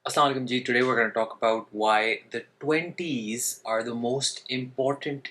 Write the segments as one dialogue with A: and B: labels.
A: Assalamu alaikum ji. Today we're going to talk about why the 20s are the most important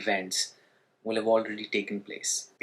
A: events will have already taken place.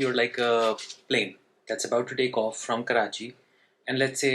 A: you're like a plane that's about to take off from Karachi and let's say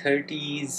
A: 30s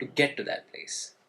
A: to get to that place.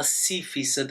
A: 80%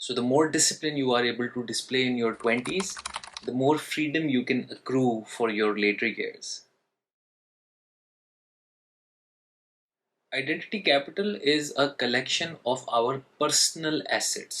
A: So the more discipline you are able to display in your 20s, the more freedom you can accrue for your later years. Identity capital is a collection of our personal assets.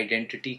A: identity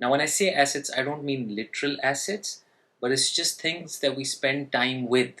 A: Now when I say assets, I don't mean literal assets, but it's just things that we spend time with.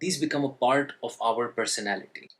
A: These become a part of our personality.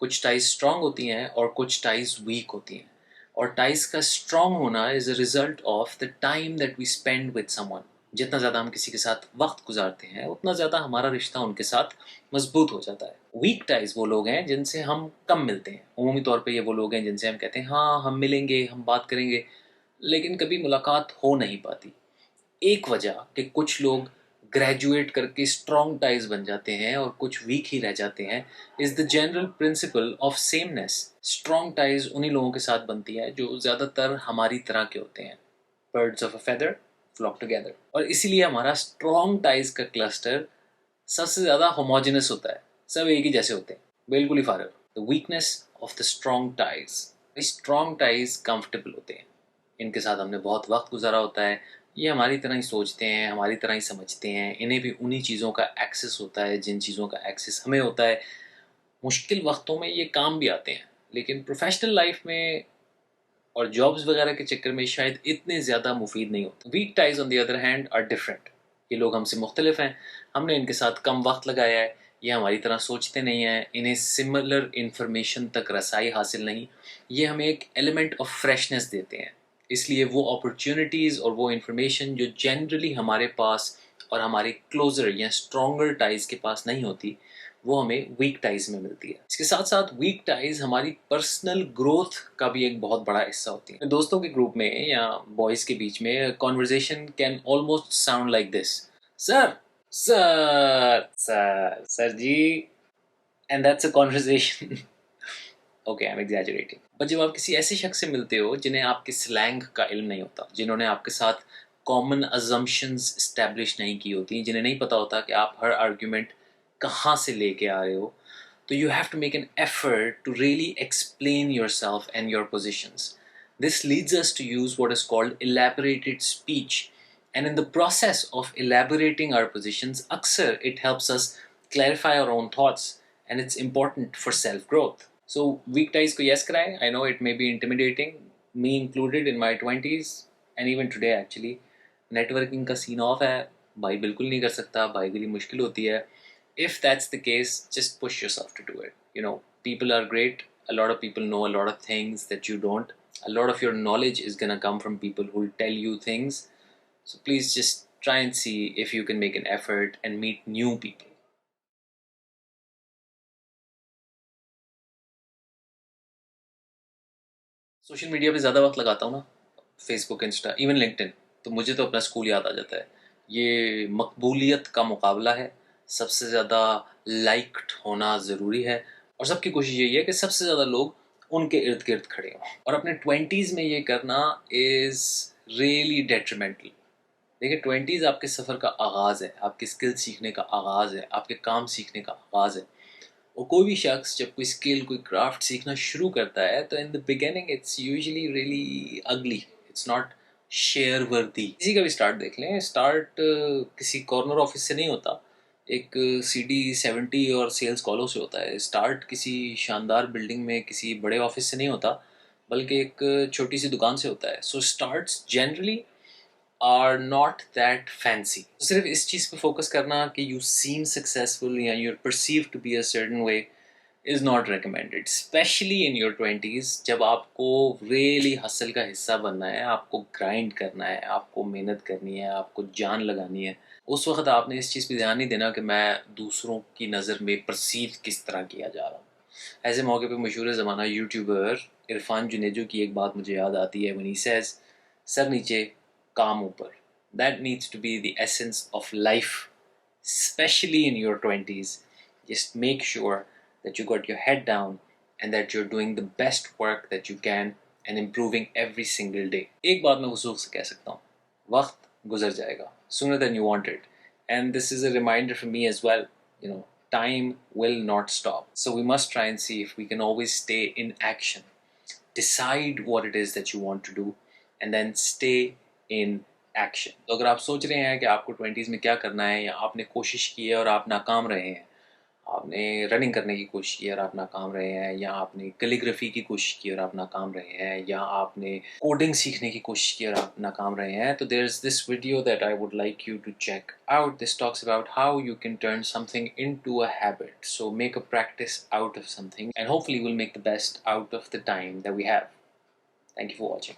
A: کچھ ties strong ہوتی ہیں اور کچھ ties week ہوتی ہیں. اور ties کا strong ہونا is a result of the time that we spend with someone. جتنا زیادہ ہم کسی کے ساتھ وقت گزارتے ہیں اتنا زیادہ ہمارا رشتہ ان کے ساتھ مضبوط ہو جاتا ہے. ویک ٹائز وہ لوگ ہیں جن سے ہم کم ملتے ہیں. عمومی طور پہ یہ وہ لوگ ہیں جن سے ہم کہتے ہیں ہاں ہم ملیں گے، ہم بات کریں گے، لیکن کبھی ملاقات ہو نہیں پاتی. ایک وجہ کہ کچھ لوگ گریجویٹ کر کے اسٹرانگ ٹائز بن جاتے ہیں اور کچھ ویک ہی رہ جاتے ہیں is the general principle of sameness. Strong ties انہی لوگوں کے ساتھ بنتی ہے جو زیادہ تر ہماری طرح کے ہوتے ہیں. Birds of a feather flock together. اور اسی لیے ہمارا اسٹرانگ ٹائز کا کلسٹر سب سے زیادہ ہوموجینس ہوتا ہے، سب ایک ہی جیسے ہوتے ہیں، بالکل ہی فارغ. The weakness of the strong ties. Strong ties comfortable ہوتے ہیں، ان کے ساتھ ہم نے بہت وقت گزارا ہوتا ہے، یہ ہماری طرح ہی سوچتے ہیں، ہماری طرح ہی سمجھتے ہیں، انہیں بھی انہی چیزوں کا ایکسیس ہوتا ہے جن چیزوں کا ایکسیس ہمیں ہوتا ہے. مشکل وقتوں میں یہ کام بھی آتے ہیں، لیکن پروفیشنل لائف میں اور جابز وغیرہ کے چکر میں شاید اتنے زیادہ مفید نہیں ہوتے. Weak ties on the other hand are different. یہ لوگ ہم سے مختلف ہیں، ہم نے ان کے ساتھ کم وقت لگایا ہے، یہ ہماری طرح سوچتے نہیں ہیں، انہیں سملر انفارمیشن تک رسائی حاصل نہیں. یہ ہمیں ایک ایلیمنٹ آف فریشنس دیتے ہیں، اس لیے وہ اپرچونٹیز اور وہ انفارمیشن جو جنرلی ہمارے پاس اور ہمارے کلوزر یا اسٹرانگر ٹائز کے پاس نہیں ہوتی وہ ہمیں ویک ٹائز میں ملتی ہے. اس کے ساتھ ساتھ ویک ٹائز ہماری پرسنل گروتھ کا بھی ایک بہت بڑا حصہ ہوتی ہے. دوستوں کے گروپ میں یا بوائز کے بیچ میں conversation can almost sound like this: sir sir sir sir ji. And that's a conversation. Okay I am exaggerating. اور جب آپ کسی ایسے شخص سے ملتے ہو جنہیں آپ کے سلینگ کا علم نہیں ہوتا، جنہوں نے آپ کے ساتھ کامن ازمپشنز اسٹیبلش نہیں کی ہوتی، جنہیں نہیں پتا ہوتا کہ آپ ہر آرگیومنٹ کہاں سے لے کے آ رہے ہو، تو you have to make an effort to really explain yourself and your positions. This leads us to use what is called elaborated speech. And in the process of elaborating our positions, aksar it helps us clarify our own thoughts, and it's important for self-growth. So, weak ties ko yes karaye. I know it may be intimidating, me included in my 20s, and even today actually. Networking ka scene off hai, bhai bilkul nahi kar sakta, bhai ke liye mushkil hoti hai. If that's the case, just push yourself to do it. You know, people are great. A lot of people know a lot of things that you don't. A lot of your knowledge is going to come from people who will tell you things. So please just try and see if you can make an effort and meet new people. Social media پہ زیادہ وقت لگاتا ہوں نا، face بک، Insta, even linked ان، تو مجھے تو اپنا اسکول یاد آ جاتا ہے. یہ مقبولیت کا مقابلہ ہے، سب سے زیادہ لائکڈ ہونا ضروری ہے، اور سب کی کوشش یہی ہے کہ سب سے زیادہ لوگ ان کے ارد گرد کھڑے ہوں. اور اپنے 20s میں یہ کرنا از ریئلی ڈیٹریمنٹل. دیکھیں 20s آپ کے سفر کا آغاز ہے، آپ کے اسکل سیکھنے کا آغاز ہے، آپ کے کام سیکھنے کا آغاز ہے. اور کوئی بھی شخص جب کوئی اسکل، کوئی کرافٹ سیکھنا شروع کرتا ہے تو in the beginning it's usually really ugly, it's not share worthy. کسی کا بھی اسٹارٹ دیکھ لیں، اسٹارٹ کسی کارنر آفس سے نہیں ہوتا، ایک CD70 اور سیلز کالوں سے ہوتا ہے. اسٹارٹ کسی شاندار بلڈنگ میں کسی بڑے آفس سے نہیں ہوتا، بلکہ ایک چھوٹی سی دکان سے ہوتا ہے. So starts generally are not that fancy. صرف اس چیز پہ فوکس کرنا کہ you seem successful یا you're perceived to be a certain way is not recommended, especially in your 20s جب آپ کو really hustle کا حصہ بننا ہے، آپ کو grind کرنا ہے، آپ کو محنت کرنی ہے، آپ کو جان لگانی ہے. اس وقت آپ نے اس چیز پہ دھیان نہیں دینا کہ میں دوسروں کی نظر میں perceive کس طرح کیا جا رہا ہوں. ایسے موقع پہ مشہور زمانہ یوٹیوبر عرفان جنیجو کی ایک بات مجھے یاد آتی ہے when he says سر نیچے کام اوپر. That needs to be the essence of life, especially in your 20s. Just make sure that you got your head down and that you're doing the best work that you can and improving every single day. ایک بات میں وضوح سے کہہ سکتا ہوں، وقت گزر جائے گا sooner than you wanted. And this is a reminder for me as well, you know, time will not stop. So we must try and see if we can always stay in action. Decide what it is that you want to do and then stay in action. تو اگر آپ سوچ رہے ہیں کہ آپ کو 20s میں کیا کرنا ہے، یا آپ نے کوشش کی ہے اور آپ ناکام رہے ہیں، آپ نے رننگ کرنے کی کوشش کی اور آپ ناکام رہے ہیں، یا آپ نے کیلیگرافی کی کوشش کی اور آپ ناکام رہے ہیں، یا آپ نے کوڈنگ سیکھنے کی کوشش کی اور آپ ناکام رہے ہیں، تو there is this video that I would like you to check out. This talks about how you can turn something into a habit. So make a practice out of something and hopefully will make the best out of the time that we have. Thank you for watching.